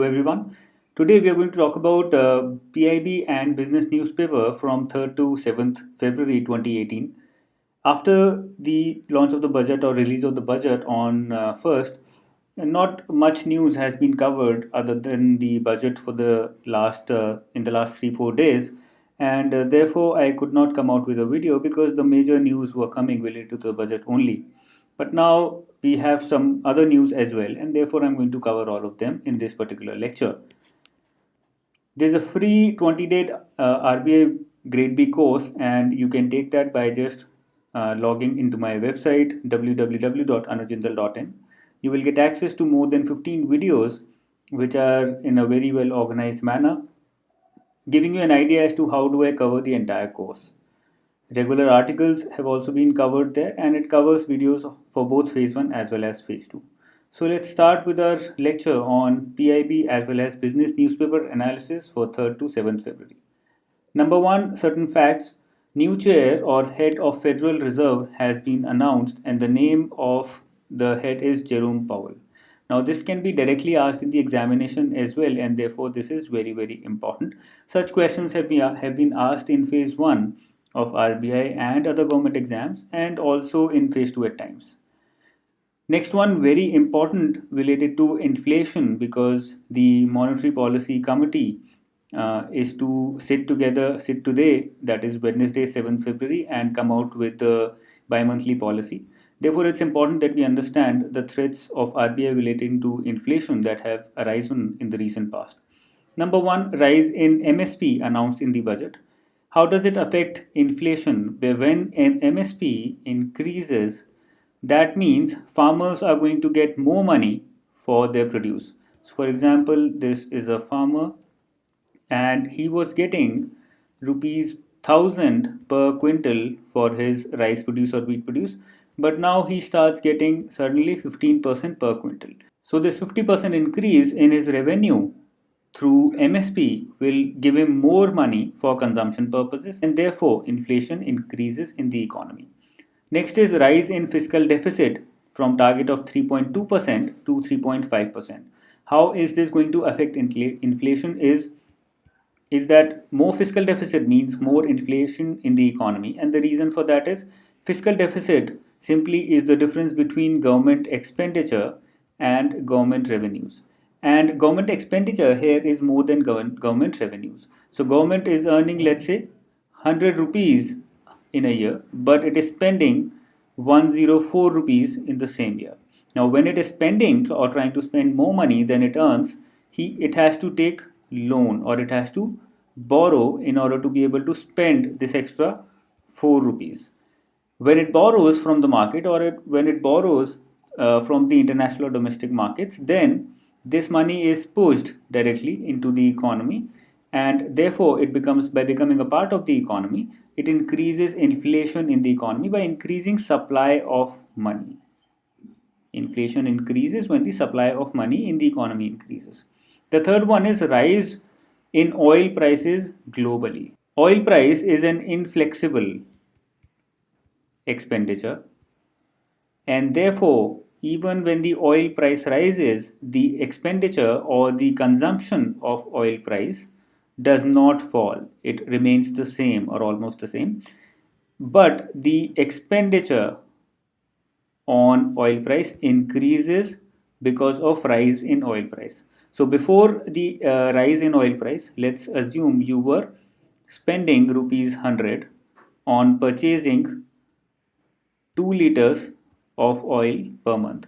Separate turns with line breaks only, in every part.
Everyone. Today we are going to talk about PIB and business newspaper from 3rd to 7th February 2018. After the launch of the budget or release of the budget on 1st, not much news has been covered other than the budget for the last in the last 3-4 days, and therefore I could not come out with a video because the major news were coming related to the budget only. But now we have some other news as well, and therefore I'm going to cover all of them in this particular lecture. There's a free 20-day RBI Grade B course, and you can take that by just logging into my website www.anujindal.in. You will get access to more than 15 videos which are in a very well organized manner, giving you an idea as to how do I cover the entire course. Regular articles have also been covered there, and it covers videos for both phase 1 as well as phase 2. So let's start with our lecture on PIB as well as business newspaper analysis for 3rd to 7th February. Number 1, certain facts. New chair or head of Federal Reserve has been announced, and the name of the head is Jerome Powell. Now, this can be directly asked in the examination as well, and therefore this is very, very important. Such questions have been asked in phase 1 of RBI and other government exams, and also in phase 2 at times. Next one, very important, related to inflation, because the Monetary Policy Committee is to sit today, that is Wednesday 7th February, and come out with the bi-monthly policy. Therefore, it's important that we understand the threats of RBI relating to inflation that have arisen in the recent past. Number 1, rise in MSP announced in the budget. How does it affect inflation? When MSP increases, that means farmers are going to get more money for their produce. So for example, this is a farmer and he was getting rupees 1000 per quintal for his rice produce or wheat produce, but now he starts getting suddenly 15% per quintal. So this 50% increase in his revenue through MSP will give him more money for consumption purposes, and therefore inflation increases in the economy. Next is rise in fiscal deficit from target of 3.2% to 3.5%. How is this going to affect inflation? Is that more fiscal deficit means more inflation in the economy, and the reason for that is fiscal deficit simply is the difference between government expenditure and government revenues, and government expenditure here is more than government revenues. So government is earning, let's say, 100 rupees in a year, but it is spending 104 rupees in the same year. Now when it is spending or trying to spend more money than it earns, it has to take loan or it has to borrow in order to be able to spend this extra 4 rupees. When it borrows from the market, or when it borrows from the international or domestic markets, then this money is pushed directly into the economy, and therefore it becomes, by becoming a part of the economy, it increases inflation in the economy by increasing supply of money. Inflation increases when the supply of money in the economy increases. The third one is rise in oil prices globally. Oil price is an inflexible expenditure, and therefore even when the oil price rises, the expenditure or the consumption of oil price does not fall. It remains the same or almost the same, but the expenditure on oil price increases because of rise in oil price. So before the rise in oil price, let's assume you were spending rupees 100 on purchasing 2 liters of oil per month.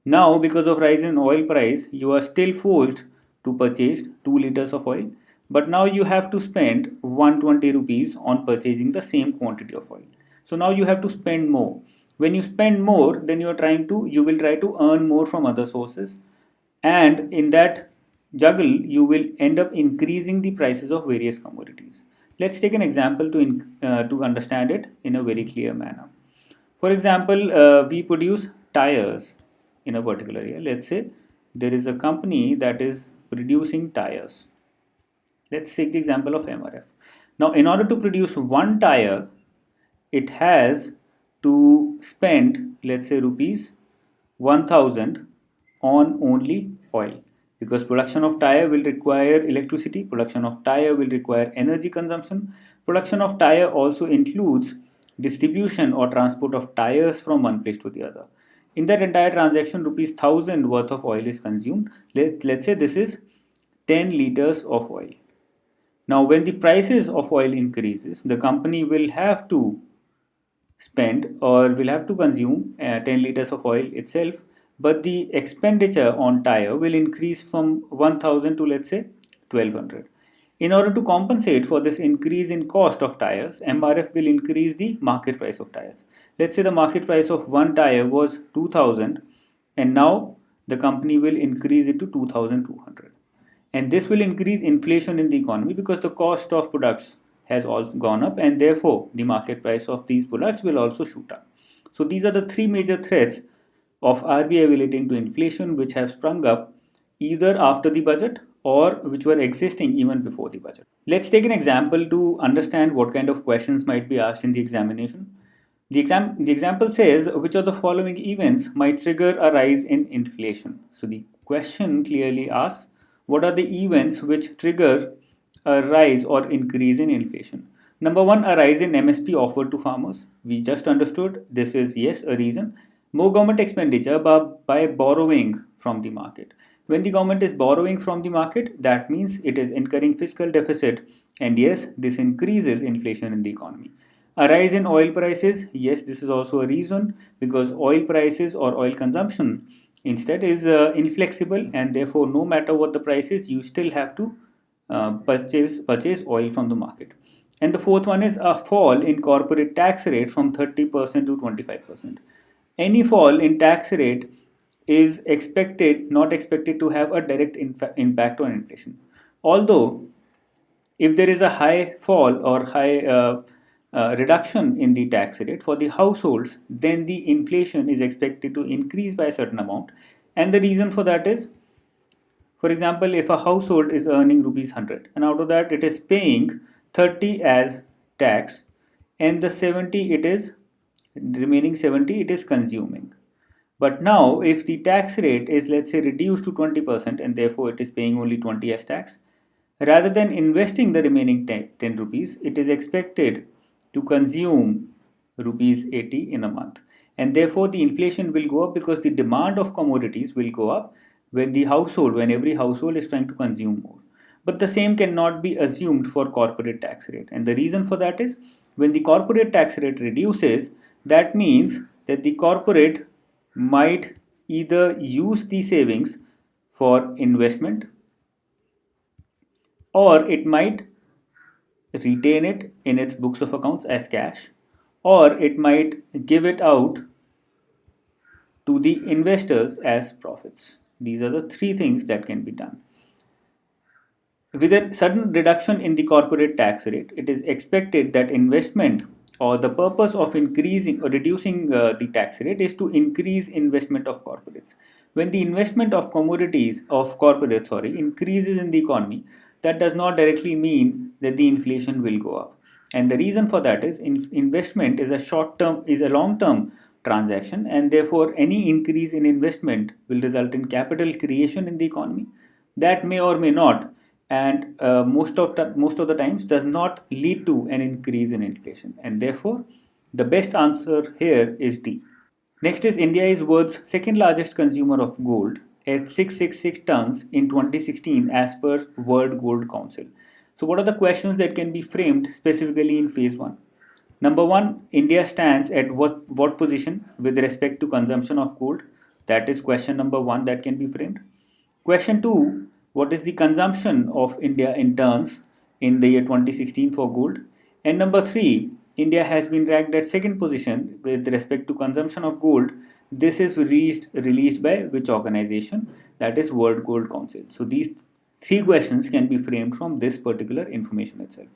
Now because of rise in oil price, you are still forced to purchase 2 liters of oil, but now you have to spend 120 rupees on purchasing the same quantity of oil. So now you have to spend more. When you spend more, then you will try to earn more from other sources, and in that juggle you will end up increasing the prices of various commodities. Let's take an example to understand it in a very clear manner. For example, we produce tires in a particular area. Let's say there is a company that is producing tires. Let's take the example of MRF. Now, in order to produce one tire, it has to spend, let's say, rupees 1000 on only oil. because production of tire will require electricity, production of tire will require energy consumption. Production of tire also includes distribution or transport of tires from one place to the other. In that entire transaction, rupees 1000 worth of oil is consumed. Let's say this is 10 liters of oil. Now, when the prices of oil increases, the company will have to spend or will have to consume 10 liters of oil itself, but the expenditure on tire will increase from 1000 to, let's say, 1200. In order to compensate for this increase in cost of tires, MRF will increase the market price of tires. Let's say the market price of one tire was 2000, and now the company will increase it to 2200, and this will increase inflation in the economy because the cost of products has all gone up, and therefore the market price of these products will also shoot up. So these are the three major threats of RBI relating to inflation which have sprung up either after the budget or which were existing even before the budget. Let's take an example to understand what kind of questions might be asked in the examination. The example says, which of the following events might trigger a rise in inflation? So the question clearly asks, what are the events which trigger a rise or increase in inflation? Number one, a rise in MSP offered to farmers. We just understood this is, yes, a reason. More government expenditure by borrowing from the market. When the government is borrowing from the market, that means it is incurring fiscal deficit, and yes, this increases inflation in the economy. A rise in oil prices, yes, this is also a reason because oil prices or oil consumption instead is inflexible, and therefore no matter what the price is, you still have to purchase oil from the market. And the fourth one is a fall in corporate tax rate from 30% to 25%. Any fall in tax rate is not expected to have a direct impact on inflation. Although if there is a high fall or high reduction in the tax rate for the households, then the inflation is expected to increase by a certain amount. And the reason for that is, for example, if a household is earning rupees 100 and out of that it is paying 30 as tax, and the 70 it is remaining 70 it is consuming. But now if the tax rate is, let's say, reduced to 20% and therefore it is paying only 20 as tax, rather than investing the remaining 10 rupees, it is expected to consume rupees 80 in a month. And therefore the inflation will go up because the demand of commodities will go up when every household is trying to consume more. But the same cannot be assumed for corporate tax rate. And the reason for that is, when the corporate tax rate reduces, that means that the corporate might either use the savings for investment, or it might retain it in its books of accounts as cash, or it might give it out to the investors as profits. These are the three things that can be done. With a sudden reduction in the corporate tax rate, it is expected that investment, or the purpose of increasing or reducing the tax rate, is to increase investment of corporates. When the investment of corporates increases in the economy, that does not directly mean that the inflation will go up. And the reason for that is, investment is a long term transaction, and therefore any increase in investment will result in capital creation in the economy. That may or may not, and most of the times does not lead to an increase in inflation, and therefore the best answer here is D. Next is, India is world's second largest consumer of gold at 666 tons in 2016 as per World Gold Council. So what are the questions that can be framed specifically in phase 1? Number 1, India stands at what position with respect to consumption of gold? That is question number 1 that can be framed. Question 2, what is the consumption of India in tons in the year 2016 for gold? And number 3, India has been ranked at second position with respect to consumption of gold. This is released by which organization? That is World Gold Council. So these three questions can be framed from this particular information itself.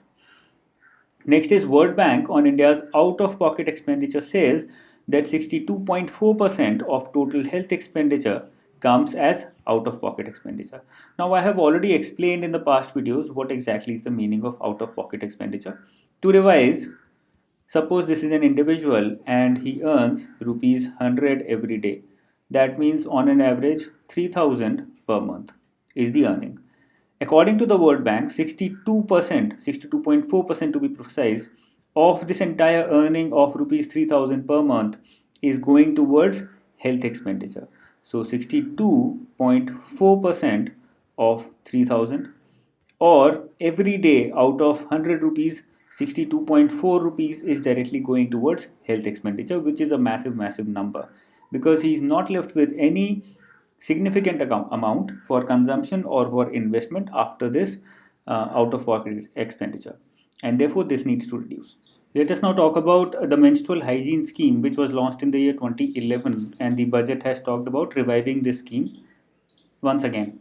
Next is, World Bank on India's out-of-pocket expenditure says that 62.4% of total health expenditure comes as out-of-pocket expenditure. Now, I have already explained in the past videos what exactly is the meaning of out-of-pocket expenditure. To revise, suppose this is an individual and he earns rupees 100 every day. That means on an average 3000 per month. is the earning. According to the World Bank, 62%, 62.4% to be precise, of this entire earning of rupees 3,000 per month is going towards health expenditure. So 62.4% of 3,000, or every day out of 100 rupees, 62.4 rupees is directly going towards health expenditure, which is a massive number, because he is not left with any significant amount for consumption or for investment after this out of pocket expenditure, and therefore this needs to reduce. Let us now talk about the menstrual hygiene scheme, which was launched in the year 2011, and the budget has talked about reviving this scheme once again.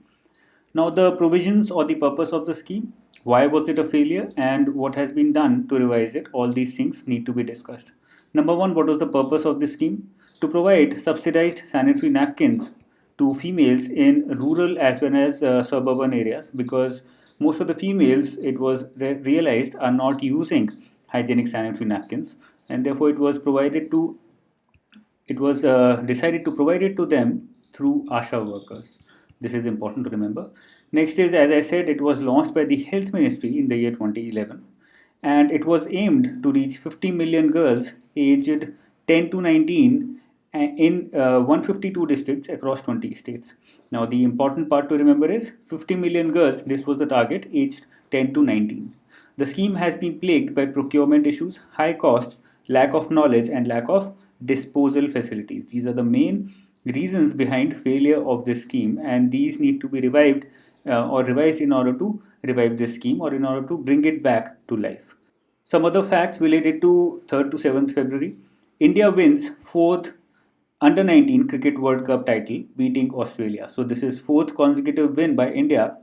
Now, the provisions or the purpose of the scheme, why was it a failure, and what has been done to revise it, all these things need to be discussed. Number one, what was the purpose of this scheme? To provide subsidized sanitary napkins to females in rural as well as suburban areas, because most of the females, it was realized, are not using hygienic sanitary napkins, and therefore it was decided to provide it to them through ASHA workers. This is important to remember. Next is, as I said, it was launched by the Health Ministry in the year 2011, and it was aimed to reach 50 million girls aged 10 to 19 in 152 districts across 20 states. Now, the important part to remember is 50 million girls, this was the target, aged 10 to 19. The scheme has been plagued by procurement issues, high costs, lack of knowledge, and lack of disposal facilities. These are the main reasons behind failure of this scheme, and these need to be revived or revised in order to revive this scheme or in order to bring it back to life. Some other facts related to 3rd to 7th February. India wins 4th under 19 Cricket World Cup title, beating Australia. So this is 4th consecutive win by India,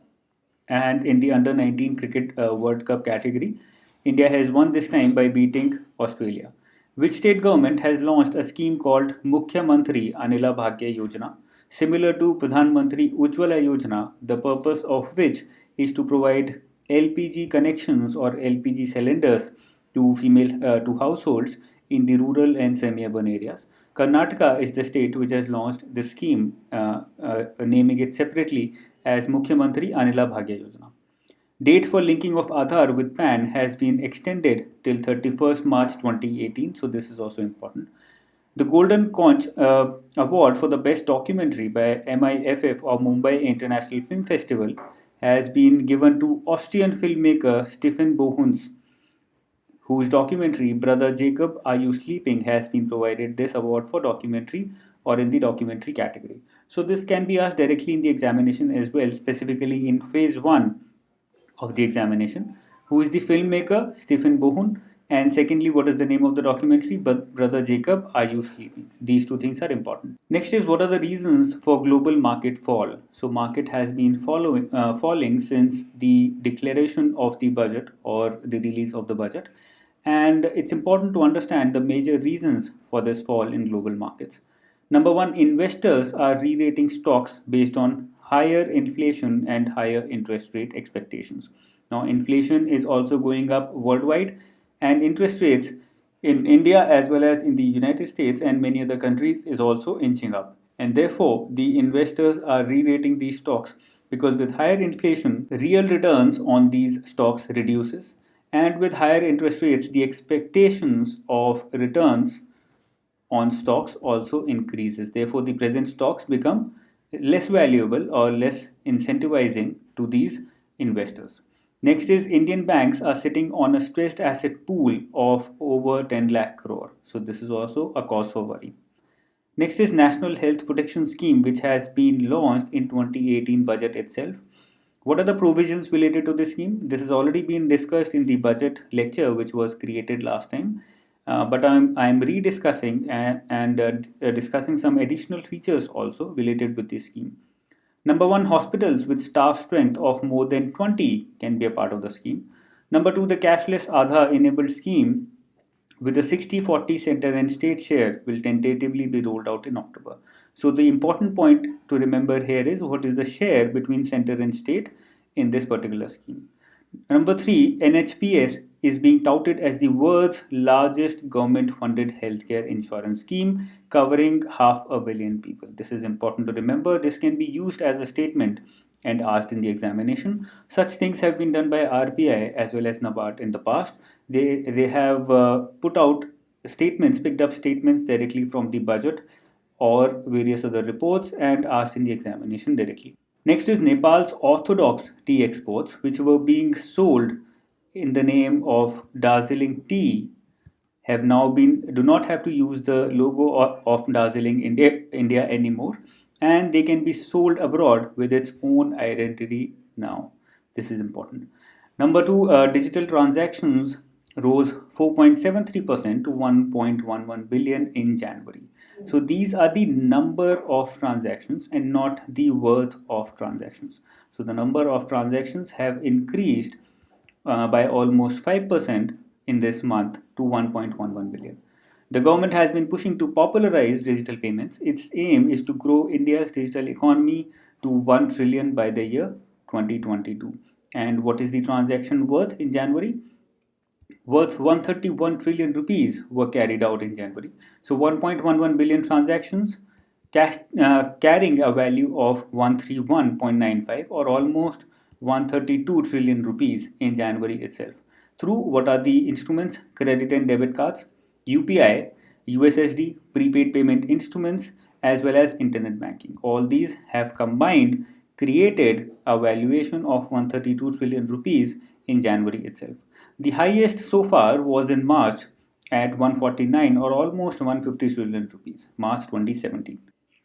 and in the under 19 Cricket World Cup category, India has won this time by beating Australia. Which state government has launched a scheme called Mukhya Mantri Anila Bhagya Yojana, similar to Pradhan Mantri Ujjwala Yojana, the purpose of which is to provide LPG connections or LPG cylinders to households in the rural and semi-urban areas. Karnataka is the state which has launched this scheme, naming it separately as Mukhyamantri Anila Bhagya Yojana. Date for linking of Aadhaar with PAN has been extended till 31st March 2018, so this is also important. The Golden Conch Award for the Best Documentary by MIFF or Mumbai International Film Festival has been given to Austrian filmmaker Stephen Bohun's, whose documentary Brother Jacob, Are You Sleeping has been provided this award for documentary or in the documentary category. So this can be asked directly in the examination as well, specifically in phase 1 of the examination. Who is the filmmaker? Stephen Bohun. And secondly, what is the name of the documentary? Brother Jacob, Are You Sleeping? These two things are important. Next is, what are the reasons for global market fall? So market has been falling since the declaration of the budget or the release of the budget. And it's important to understand the major reasons for this fall in global markets. Number one, investors are re-rating stocks based on higher inflation and higher interest rate expectations. Now, inflation is also going up worldwide, and interest rates in India as well as in the United States and many other countries is also inching up. And therefore, the investors are re-rating these stocks because with higher inflation, real returns on these stocks reduces, and with higher interest rates, the expectations of returns on stocks also increases. Therefore, the present stocks become less valuable or less incentivizing to these investors. Next is, Indian banks are sitting on a stressed asset pool of over 10 lakh crore. So this is also a cause for worry. Next is National Health Protection Scheme, which has been launched in 2018 budget itself. What are the provisions related to this scheme? This has already been discussed in the budget lecture which was created last time. But I'm rediscussing and discussing some additional features also related with this scheme. Number one, hospitals with staff strength of more than 20 can be a part of the scheme. Number two, the cashless Aadhaar enabled scheme with a 60-40 center and state share will tentatively be rolled out in October. So the important point to remember here is what is the share between center and state in this particular scheme. Number three, NHPS is being touted as the world's largest government-funded healthcare insurance scheme covering 500 million people. This is important to remember. This can be used as a statement and asked in the examination. Such things have been done by RBI as well as NABARD in the past. They have put out statements, picked up statements directly from the budget or various other reports and asked in the examination directly. Next is Nepal's orthodox tea exports, which were being sold in the name of Darjeeling tea, have now been do not have to use the logo of Darjeeling India anymore, and they can be sold abroad with its own identity now. This is important. Number two, digital transactions rose 4.73% to 1.11 billion in January. So these are the number of transactions and not the worth of transactions. So the number of transactions have increased by almost 5% in this month to 1.11 billion. The government has been pushing to popularize digital payments. Its aim is to grow India's digital economy to 1 trillion by the year 2022. And what is the transaction worth in January? Worth 131 trillion rupees were carried out in January. So 1.11 billion transactions carrying a value of 131.95 or almost 132 trillion rupees in January itself. Through what are the instruments? Credit and debit cards, UPI, USSD, prepaid payment instruments, as well as internet banking. All these have combined created a valuation of 132 trillion rupees in January itself. The highest so far was in March at 149 or almost 150 trillion rupees, March 2017.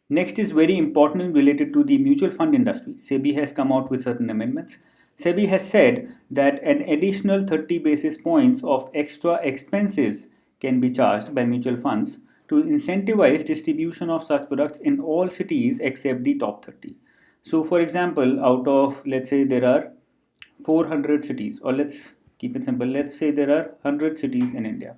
Next is very important related to the mutual fund industry. SEBI has come out with certain amendments. SEBI has said that an additional 30 basis points of extra expenses can be charged by mutual funds to incentivize distribution of such products in all cities except the top 30. So for example, out of, let's say there are 400 cities, or let's keep it simple, let's say there are 100 cities in India.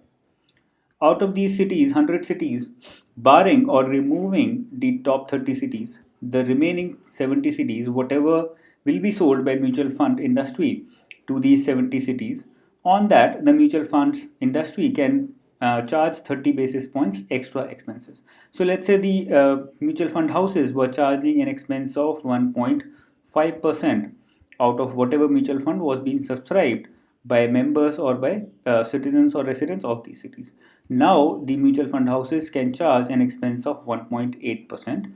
Out of these cities, 100 cities, barring or removing the top 30 cities, the remaining 70 cities, whatever will be sold by mutual fund industry to these 70 cities, on that the mutual funds industry can charge 30 basis points extra expenses. So let's say the mutual fund houses were charging an expense of 1.5% out of whatever mutual fund was being subscribed by members or by citizens or residents of these cities. Now, the mutual fund houses can charge an expense of 1.8%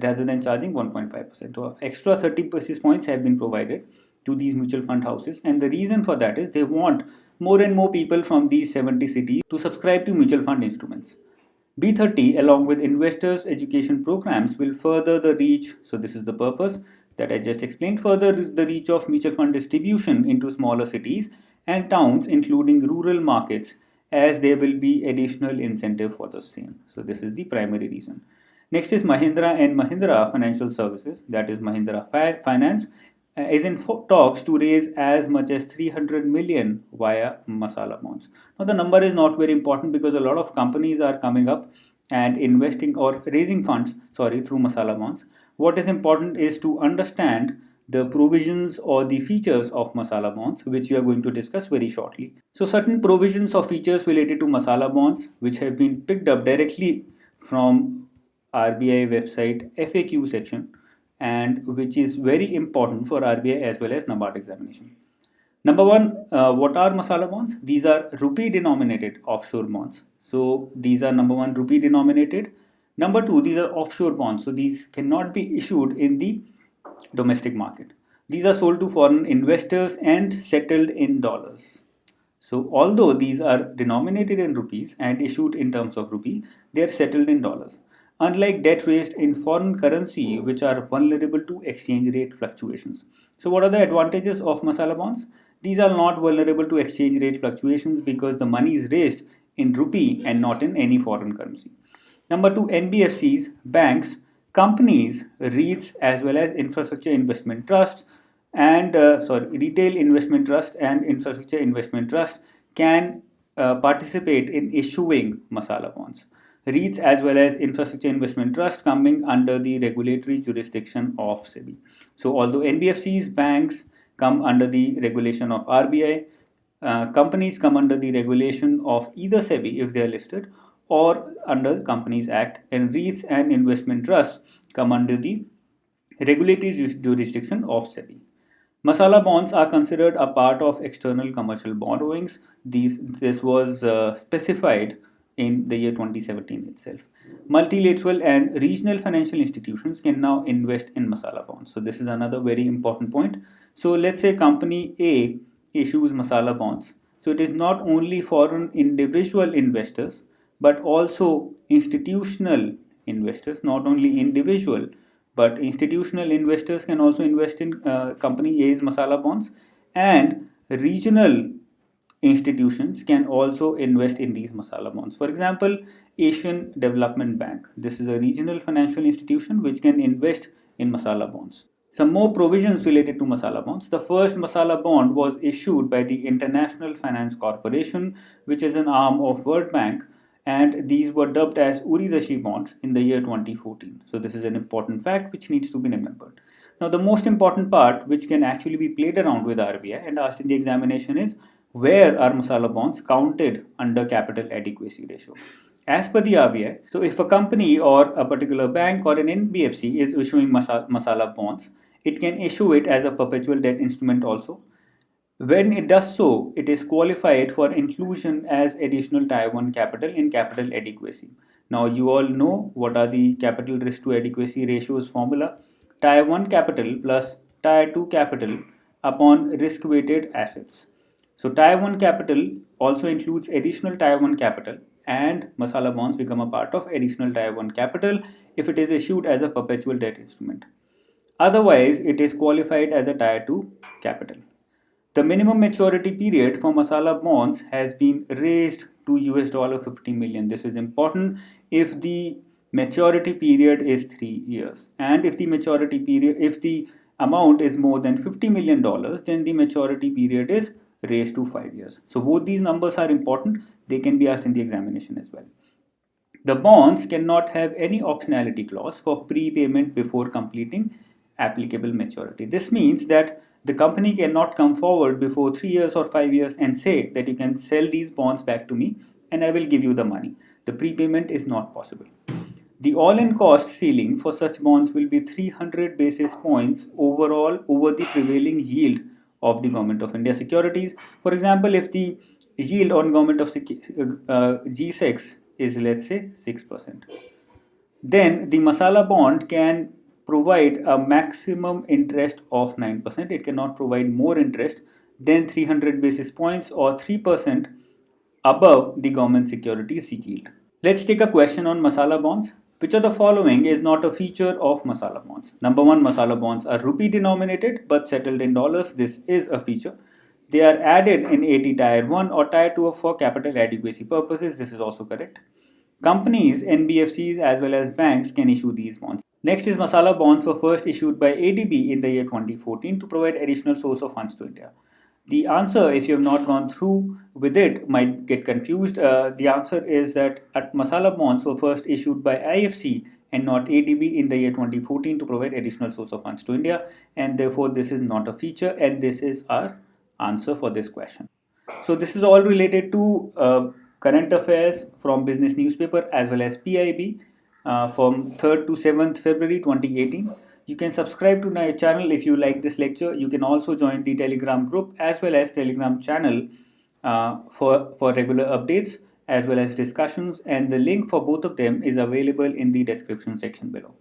rather than charging 1.5%. So, extra 30 basis points have been provided to these mutual fund houses, and the reason for that is they want more and more people from these 70 cities to subscribe to mutual fund instruments. B30 along with investors education programs will further the reach, so this is the purpose that I just explained, further the reach of mutual fund distribution into smaller cities and towns including rural markets, as there will be additional incentive for the same. So this is the primary reason. Next is Mahindra and Mahindra Financial Services, that is Mahindra Finance, is in talks to raise as much as 300 million via masala bonds. Now the number is not very important because a lot of companies are coming up and investing or raising funds through masala bonds. What is important is to understand the provisions or the features of masala bonds, which we are going to discuss very shortly. So certain provisions or features related to masala bonds which have been picked up directly from RBI website FAQ section, and which is very important for RBI as well as NABARD examination. Number one, what are masala bonds? These are rupee denominated offshore bonds. So these are number one, rupee denominated. Number two, these are offshore bonds. So these cannot be issued in the domestic market. These are sold to foreign investors and settled in dollars. So although these are denominated in rupees and issued in terms of rupee, they are settled in dollars. Unlike debt raised in foreign currency, which are vulnerable to exchange rate fluctuations. So what are the advantages of masala bonds? These are not vulnerable to exchange rate fluctuations because the money is raised in rupee and not in any foreign currency. Number two, NBFCs, banks, companies, REITs, as well as infrastructure investment trusts and retail investment trust and infrastructure investment trust can participate in issuing masala bonds. REITs as well as infrastructure investment trust coming under the regulatory jurisdiction of SEBI. So although NBFCs, banks come under the regulation of RBI, companies come under the regulation of either SEBI if they are listed or under the Companies Act, and REITs and investment trusts come under the regulatory jurisdiction of SEBI. Masala bonds are considered a part of external commercial borrowings. This was specified in the year 2017 itself. Multilateral and regional financial institutions can now invest in masala bonds. So this is another very important point. So let's say company A issues masala bonds. So it is not only foreign individual investors but also institutional investors, not only individual but institutional investors can also invest in company A's masala bonds, and regional institutions can also invest in these masala bonds. For example, Asian Development Bank. This is a regional financial institution which can invest in masala bonds. Some more provisions related to masala bonds. The first masala bond was issued by the International Finance Corporation, which is an arm of World Bank, and these were dubbed as Uridashi bonds in the year 2014. So this is an important fact which needs to be remembered. Now the most important part which can actually be played around with RBI and asked in the examination is, where are masala bonds counted under capital adequacy ratio? As per the RBI, so if a company or a particular bank or an NBFC is issuing masala bonds, it can issue it as a perpetual debt instrument also. When it does so, it is qualified for inclusion as additional Tier 1 capital in capital adequacy. Now, you all know what are the capital risk to adequacy ratios formula. Tier 1 capital plus Tier 2 capital upon risk weighted assets. So, Tier 1 capital also includes additional Tier 1 capital, and masala bonds become a part of additional Tier 1 capital if it is issued as a perpetual debt instrument. Otherwise, it is qualified as a Tier 2 capital. The minimum maturity period for masala bonds has been raised to US $50 million. This is important if the maturity period is 3 years, and if the amount is more than $50 million, then the maturity period is raised to 5 years. So both these numbers are important. They can be asked in the examination as well. The bonds cannot have any optionality clause for prepayment before completing applicable maturity. This means that the company cannot come forward before 3 years or 5 years and say that you can sell these bonds back to me and I will give you the money. The prepayment is not possible. The all-in cost ceiling for such bonds will be 300 basis points overall over the prevailing yield of the Government of India securities. For example, if the yield on Government of G6 is, let's say, 6%, then the masala bond can provide a maximum interest of 9%. It cannot provide more interest than 300 basis points or 3% above the government securities yield. Let's take a question on masala bonds. Which of the following is not a feature of masala bonds? Number one, masala bonds are rupee denominated but settled in dollars. This is a feature. They are added in AT Tier 1 or Tier 2 for capital adequacy purposes. This is also correct. Companies, NBFCs as well as banks can issue these bonds. Next is masala bonds were first issued by ADB in the year 2014 to provide additional source of funds to India. The answer, if you have not gone through with it, might get confused. The answer is that masala bonds were first issued by IFC and not ADB in the year 2014 to provide additional source of funds to India, and therefore this is not a feature, and this is our answer for this question. So this is all related to current affairs from business newspaper as well as PIB from 3rd to 7th February 2018. You can subscribe to my channel if you like this lecture. You can also join the Telegram group as well as Telegram channel for regular updates as well as discussions, and the link for both of them is available in the description section below.